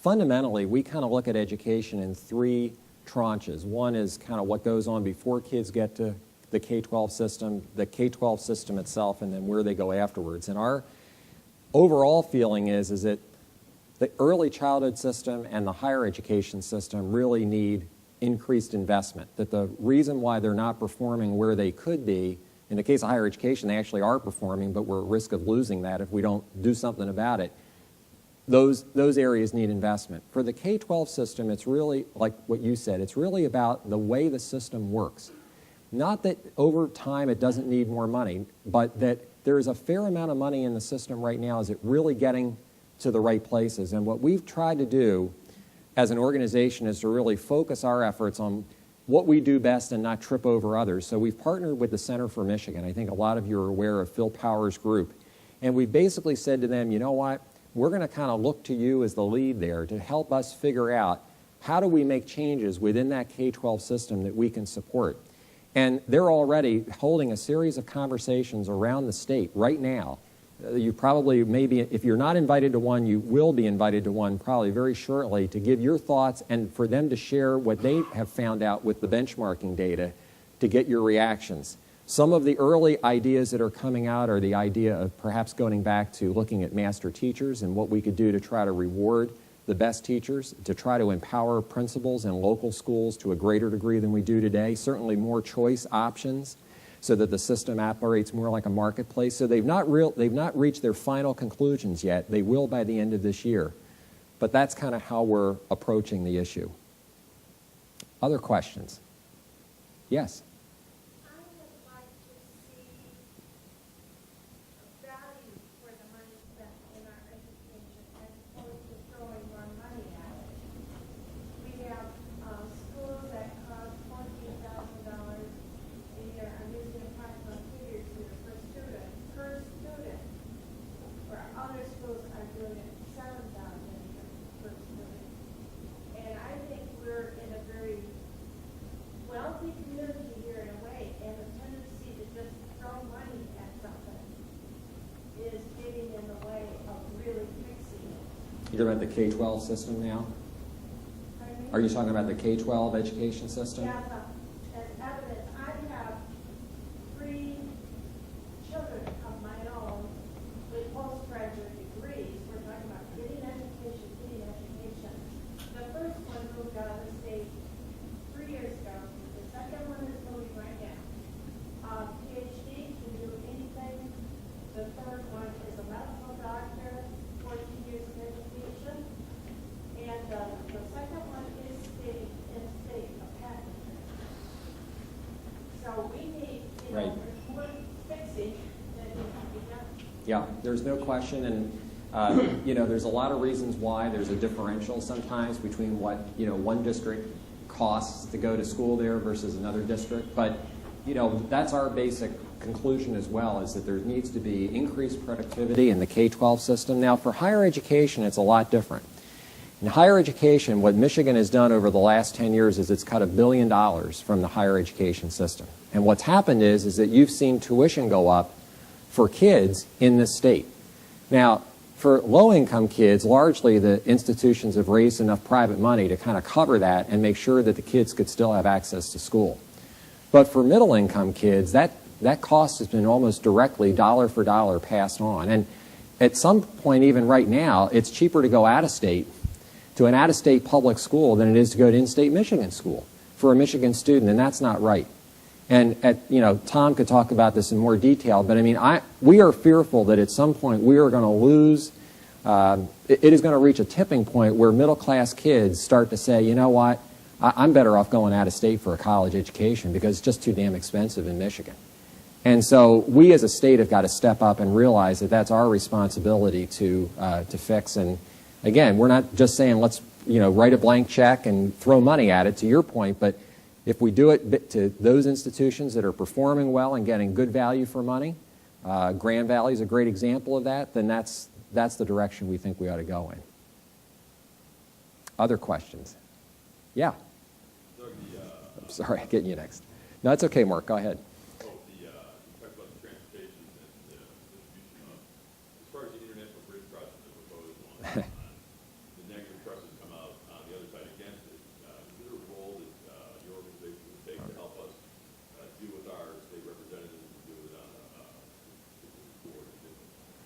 fundamentally, we kind of look at education in three tranches. One is kind of what goes on before kids get to the K-12 system, the K-12 system itself, and then where they go afterwards. And our overall feeling is that the early childhood system and the higher education system really need increased investment, that the reason why they're not performing where they could be, in the case of higher education, they actually are performing, but we're at risk of losing that if we don't do something about it. Those areas need investment. For the K-12 system, it's really, like what you said, it's really about the way the system works. Not that over time it doesn't need more money, but that there is a fair amount of money in the system right now. Is it really getting to the right places? And what we've tried to do as an organization is to really focus our efforts on what we do best and not trip over others. So we've partnered with the Center for Michigan. I think a lot of you are aware of Phil Powers' group. And we basically said to them, you know what, we're going to kind of look to you as the lead there to help us figure out how do we make changes within that K-12 system that we can support. And they're already holding a series of conversations around the state right now. You probably, maybe, if you're not invited to one, you will be invited to one probably very shortly to give your thoughts and for them to share what they have found out with the benchmarking data to get your reactions. Some of the early ideas that are coming out are the idea of perhaps going back to looking at master teachers and what we could do to try to reward the best teachers, to try to empower principals in local schools to a greater degree than we do today, certainly more choice options, so that the system operates more like a marketplace. So they've not reached their final conclusions yet. They will by the end of this year. But that's kind of how we're approaching the issue. Other questions? Yes? I would like to see value for the money spent in our education as opposed to throwing more money at it. We have schools that cost $14,000 a year. I'm using approximate figures here per student. Where other schools are doing it $7,000 per student. And I think we're in a very wealthy community here in a way, and the tendency to just throw money at something is getting in the way of really fixing it. You're talking about the K-12 system now? Pardon me? Are you talking about the K-12 education system? Yeah, as evidence, I have 3 children of my own with postgraduate degrees. We're talking about getting education. The first one moved out of the state 3 years ago. The second one is moving right now. PhD, can do anything. The third one is a medical doctor, 14 years of education. And the second one is in-state a patent. So we need, Right. more fixing that needs to be done. Yeah, there's no question, and there's a lot of reasons why there's a differential sometimes between what one district costs to go to school there versus another district. But that's our basic conclusion as well, is that there needs to be increased productivity in the K-12 system. Now, for higher education, it's a lot different. In higher education, what Michigan has done over the last 10 years is it's cut $1 billion from the higher education system. And what's happened is that you've seen tuition go up for kids in this state. Now, for low-income kids, largely the institutions have raised enough private money to kind of cover that and make sure that the kids could still have access to school. But for middle-income kids, that cost has been almost directly, dollar for dollar, passed on. And at some point, even right now, it's cheaper to go out of state to an out-of-state public school than it is to go to in-state Michigan school for a Michigan student, and that's not right. And Tom could talk about this in more detail, but I mean, we are fearful that at some point we are going to lose. It is going to reach a tipping point where middle-class kids start to say, you know what, I'm better off going out of state for a college education because it's just too damn expensive in Michigan. And so we as a state have got to step up and realize that that's our responsibility to fix. And again, we're not just saying let's write a blank check and throw money at it, to your point, but if we do it to those institutions that are performing well and getting good value for money, Grand Valley is a great example of that, then that's the direction we think we ought to go in. Other questions? Yeah. I'm sorry, I'm getting you next. No, it's okay, Mark. Go ahead. You talked about the transportation and the distribution of, as far as the international bridge process that proposed one, the negative trust has come out on the other side against it. Is there a role that your organization would take to help us deal with our state representatives and deal with it on the board?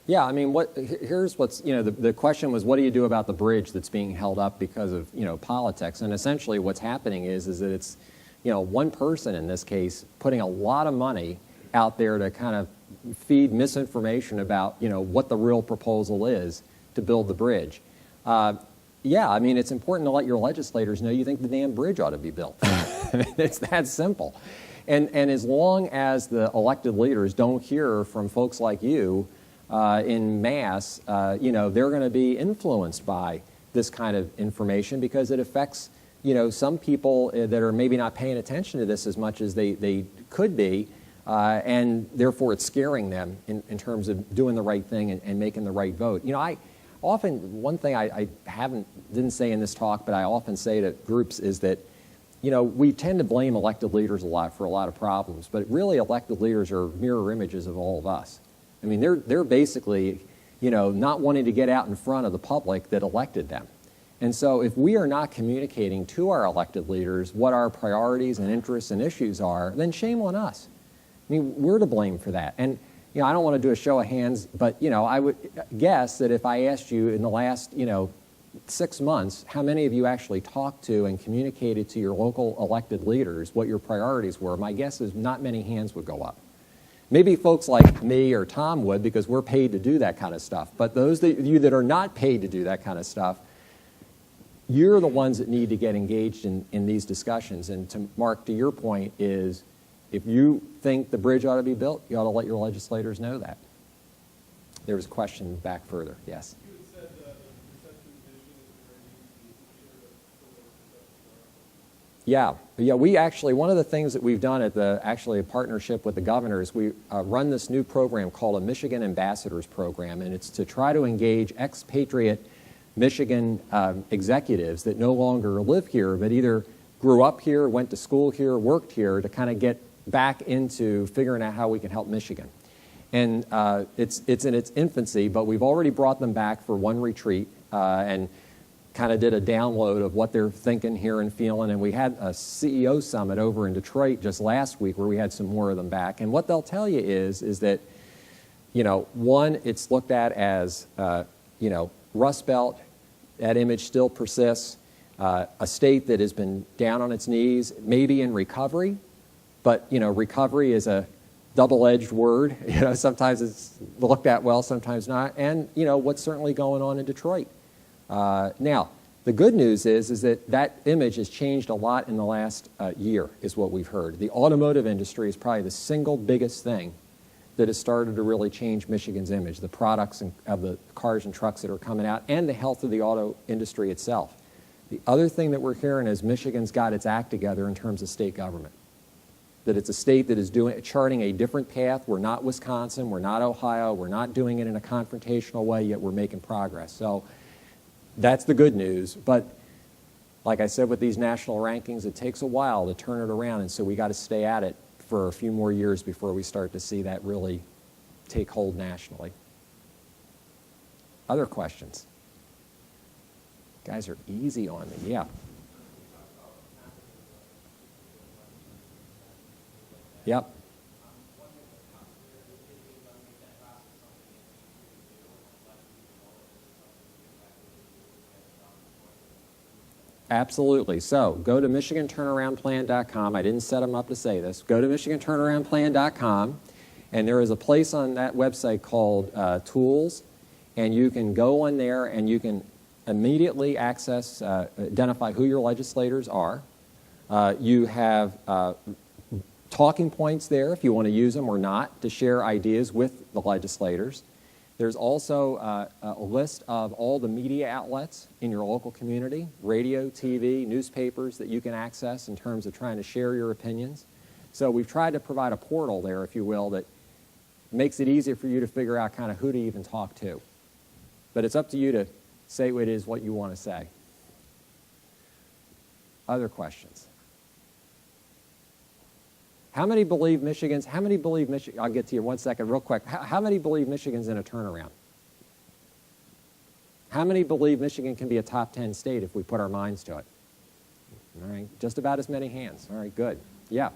Yeah, I mean, here's what's, the question was, what do you do about the bridge that's being held up because of, politics? And essentially what's happening is that it's, one person in this case putting a lot of money out there to kind of feed misinformation about, what the real proposal is to build the bridge. Yeah, I mean, it's important to let your legislators know you think the damn bridge ought to be built. It's that simple. And as long as the elected leaders don't hear from folks like you in mass, they're going to be influenced by this kind of information because it affects, some people that are maybe not paying attention to this as much as they could be, and therefore it's scaring them in terms of doing the right thing and making the right vote. One thing I didn't say in this talk, but I often say to groups is that, we tend to blame elected leaders a lot for a lot of problems, but really elected leaders are mirror images of all of us. I mean, they're basically, not wanting to get out in front of the public that elected them. And so if we are not communicating to our elected leaders what our priorities and interests and issues are, then shame on us. I mean, we're to blame for that. And, I don't want to do a show of hands, but, I would guess that if I asked you in the last, 6 months, how many of you actually talked to and communicated to your local elected leaders what your priorities were, my guess is not many hands would go up. Maybe folks like me or Tom would because we're paid to do that kind of stuff. But those of you that are not paid to do that kind of stuff, you're the ones that need to get engaged in these discussions. And Mark, to your point is, if you think the bridge ought to be built, you ought to let your legislators know that. There was a question back further. Yes? You had said that the perception of Michigan is Yeah, we actually, one of the things that we've done at a partnership with the governors, we run this new program called a Michigan Ambassadors Program, and it's to try to engage expatriate Michigan executives that no longer live here, but either grew up here, went to school here, worked here, to kind of get back into figuring out how we can help Michigan. And it's in its infancy, but we've already brought them back for one retreat and kind of did a download of what they're thinking here and feeling. And we had a CEO summit over in Detroit just last week where we had some more of them back. And what they'll tell you is that, one, it's looked at as, Rust Belt. That image still persists. A state that has been down on its knees, maybe in recovery, but, recovery is a double-edged word. Sometimes it's looked at well, sometimes not. And, what's certainly going on in Detroit. Now, the good news is that image has changed a lot in the last year, is what we've heard. The automotive industry is probably the single biggest thing that has started to really change Michigan's image, the products of the cars and trucks that are coming out, and the health of the auto industry itself. The other thing that we're hearing is Michigan's got its act together in terms of state government. That it's a state that is charting a different path. We're not Wisconsin, we're not Ohio, we're not doing it in a confrontational way, yet we're making progress. So that's the good news. But like I said with these national rankings, it takes a while to turn it around, and so we got to stay at it for a few more years before we start to see that really take hold nationally. Other questions? Guys are easy on me. Yeah. Yep. Absolutely. So go to MichiganTurnaroundPlan.com. I didn't set them up to say this. Go to MichiganTurnaroundPlan.com, and there is a place on that website called Tools, and you can go on there and you can immediately access, identify who your legislators are. You have talking points there if you want to use them or not to share ideas with the legislators. There's also a list of all the media outlets in your local community, radio, TV, newspapers that you can access in terms of trying to share your opinions. So we've tried to provide a portal there, if you will, that makes it easier for you to figure out kind of who to even talk to. But it's up to you to say what it is what you want to say. Other questions? How many believe Michigan's, I'll get to you in 1 second real quick. How many believe Michigan's in a turnaround? How many believe Michigan can be a top 10 state if we put our minds to it? All right, just about as many hands. All right, good. Yeah.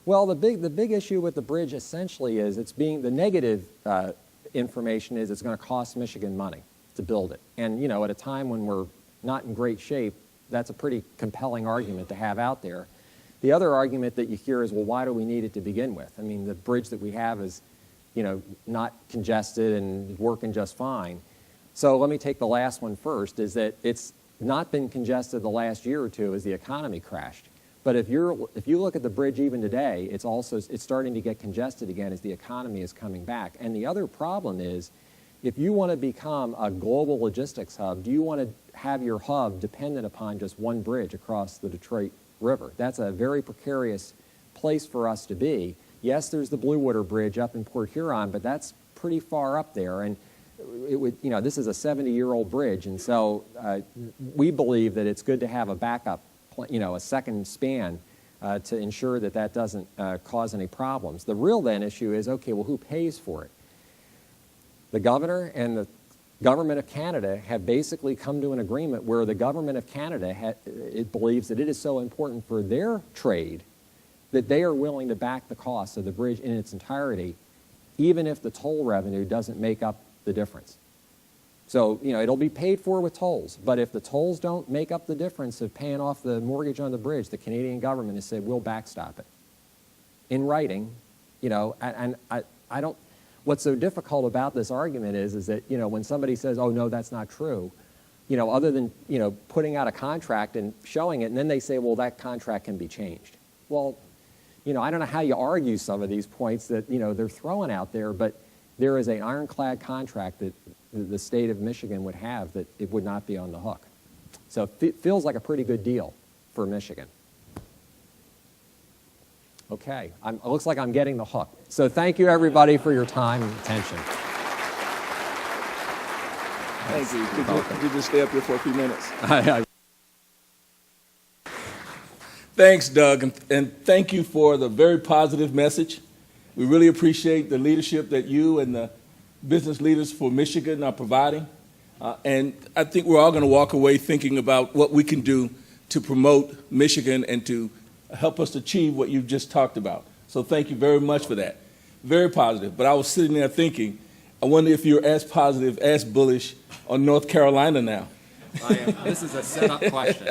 Well, the big issue with the bridge essentially is the negative information is it's going to cost Michigan money to build it. And, you know, at a time when we're not in great shape, that's a pretty compelling argument to have out there. The other argument that you hear is, well, why do we need it to begin with? I mean, the bridge that we have is, you know, not congested and working just fine. So let me take the last one first, is that it's not been congested the last year or two as the economy crashed. But if you look at the bridge even today, it's starting to get congested again as the economy is coming back. And the other problem is, if you want to become a global logistics hub, do you want to have your hub dependent upon just one bridge across the Detroit River? That's a very precarious place for us to be. Yes, there's the Blue Water Bridge up in Port Huron, but that's pretty far up there. And it would, you know, this is a 70-year-old bridge, and so we believe that it's good to have a backup, you know, a second span to ensure that that doesn't cause any problems. The real then issue is, okay, well, who pays for it? The governor and the government of Canada have basically come to an agreement where the government of Canada it believes that it is so important for their trade that they are willing to back the cost of the bridge in its entirety, even if the toll revenue doesn't make up the difference. So, you know, it'll be paid for with tolls, but if the tolls don't make up the difference of paying off the mortgage on the bridge, the Canadian government has said, we'll backstop it. In writing, you know, and I don't, what's so difficult about this argument is that, you know, when somebody says, oh, no, that's not true, you know, other than, you know, putting out a contract and showing it, and then they say, well, that contract can be changed. Well, you know, I don't know how you argue some of these points that, you know, they're throwing out there, but there is an ironclad contract that the state of Michigan would have that it would not be on the hook. So it feels like a pretty good deal for Michigan. Okay, it looks like I'm getting the hook. So thank you, everybody, for your time and attention. Thank you. Could you just stay up here for a few minutes? Thanks, Doug, and thank you for the very positive message. We really appreciate the leadership that you and the business leaders for Michigan are providing. And I think we're all going to walk away thinking about what we can do to promote Michigan and to help us achieve what you've just talked about. So thank you very much for that. Very positive. But I was sitting there thinking, I wonder if you're as positive, as bullish on North Carolina now. I am. This is a set-up question.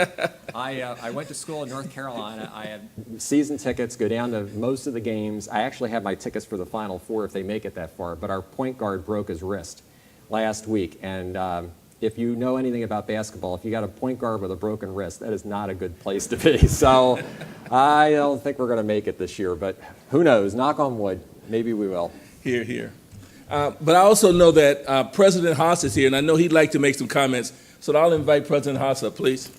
I went to school in North Carolina. I had season tickets, go down to most of the games. I actually have my tickets for the Final Four if they make it that far, but our point guard broke his wrist last week. And if you know anything about basketball, if you got a point guard with a broken wrist, that is not a good place to be. So I don't think we're going to make it this year, but who knows? Knock on wood. Maybe we will. Here, here. But I also know that President Haas is here, and I know he'd like to make some comments. So I'll invite President Haas up, please.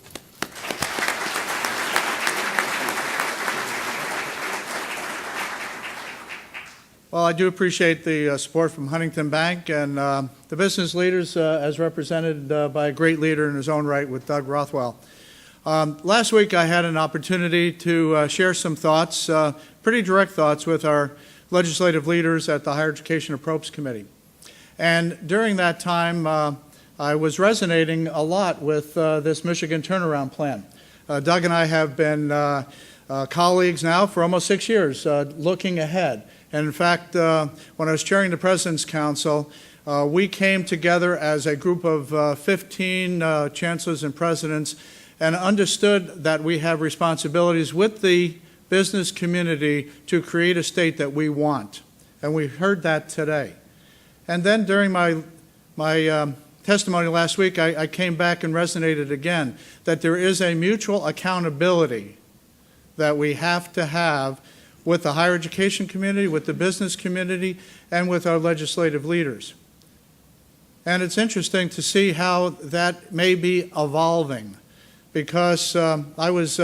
Well, I do appreciate the support from Huntington Bank and the business leaders as represented by a great leader in his own right with Doug Rothwell. Last week I had an opportunity to share some thoughts pretty direct thoughts with our legislative leaders at the Higher Education Appropriations Committee. And during that time, I was resonating a lot with this Michigan turnaround plan. Doug and I have been colleagues now for almost 6 years, looking ahead. And in fact, when I was chairing the President's Council, we came together as a group of 15 chancellors and presidents and understood that we have responsibilities with the business community to create a state that we want. And we heard that today. And then during my testimony last week, I came back and resonated again that there is a mutual accountability that we have to have with the higher education community, with the business community, and with our legislative leaders. And it's interesting to see how that may be evolving, because I was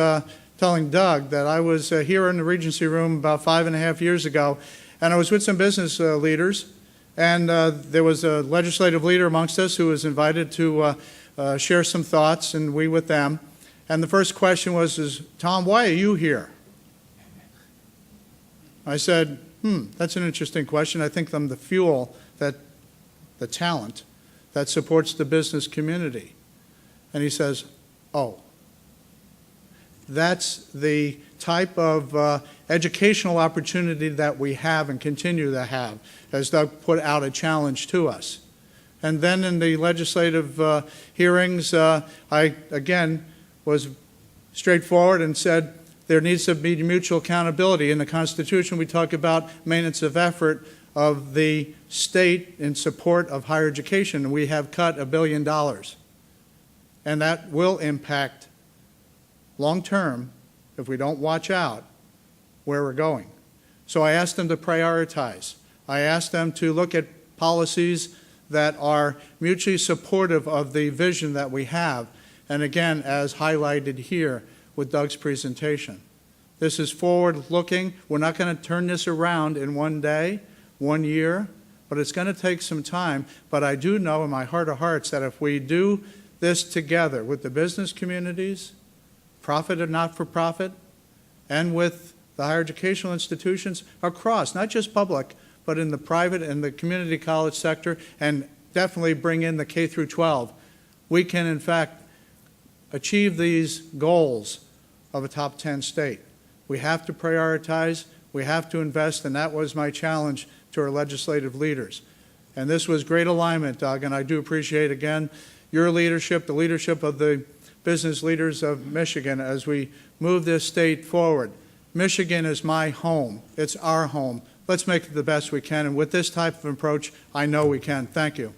telling Doug that I was here in the Regency room about 5.5 years ago, and I was with some business leaders, and there was a legislative leader amongst us who was invited to share some thoughts, and we with them. And the first question was, Tom, why are you here? I said, that's an interesting question. I think I'm the fuel, the talent that supports the business community. And he says, oh, that's the type of educational opportunity that we have and continue to have, as Doug put out a challenge to us. And then in the legislative hearings, I, again, was straightforward and said there needs to be mutual accountability. In the Constitution, we talk about maintenance of effort of the state in support of higher education, and we have cut $1 billion. And that will impact long-term, if we don't watch out, where we're going. So I asked them to prioritize. I asked them to look at policies that are mutually supportive of the vision that we have, and again, as highlighted here with Doug's presentation. This is forward-looking. We're not going to turn this around in one day, 1 year, but it's going to take some time. But I do know in my heart of hearts that if we do this together with the business communities, profit or not-for-profit, and with the higher educational institutions across, not just public, but in the private and the community college sector, and definitely bring in the K through 12, we can, in fact, achieve these goals of a top 10 state. We have to prioritize, we have to invest, and that was my challenge to our legislative leaders. And this was great alignment, Doug, and I do appreciate, again, your leadership, the leadership of the business leaders of Michigan as we move this state forward. Michigan is my home. It's our home. Let's make it the best we can, and with this type of approach, I know we can. Thank you.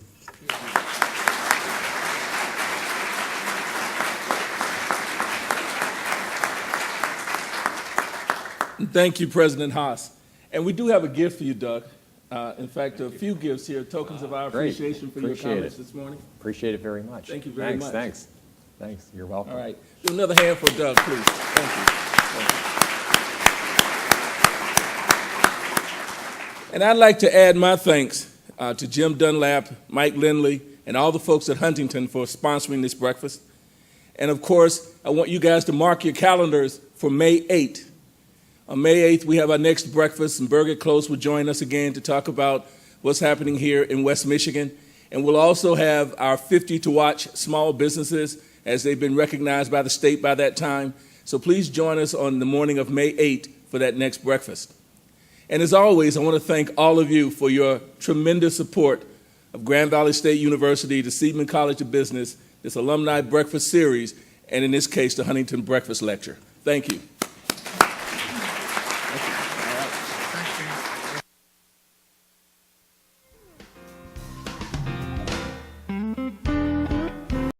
Thank you, President Haas. And we do have a gift for you, Doug. In fact, a few gifts here, tokens of our appreciation for your comments this morning. Appreciate it very much. Thank you very much. Thanks. You're welcome. All right. Do another hand for Doug, please. Thank you. And I'd like to add my thanks to Jim Dunlap, Mike Lindley, and all the folks at Huntington for sponsoring this breakfast. And of course, I want you guys to mark your calendars for May 8th. On May 8th, we have our next breakfast, and Birgit Close will join us again to talk about what's happening here in West Michigan. And we'll also have our 50 to watch small businesses, as they've been recognized by the state by that time. So please join us on the morning of May 8th for that next breakfast. And as always, I want to thank all of you for your tremendous support of Grand Valley State University, the Seidman College of Business, this alumni breakfast series, and in this case, the Huntington Breakfast Lecture. Thank you. Thank you.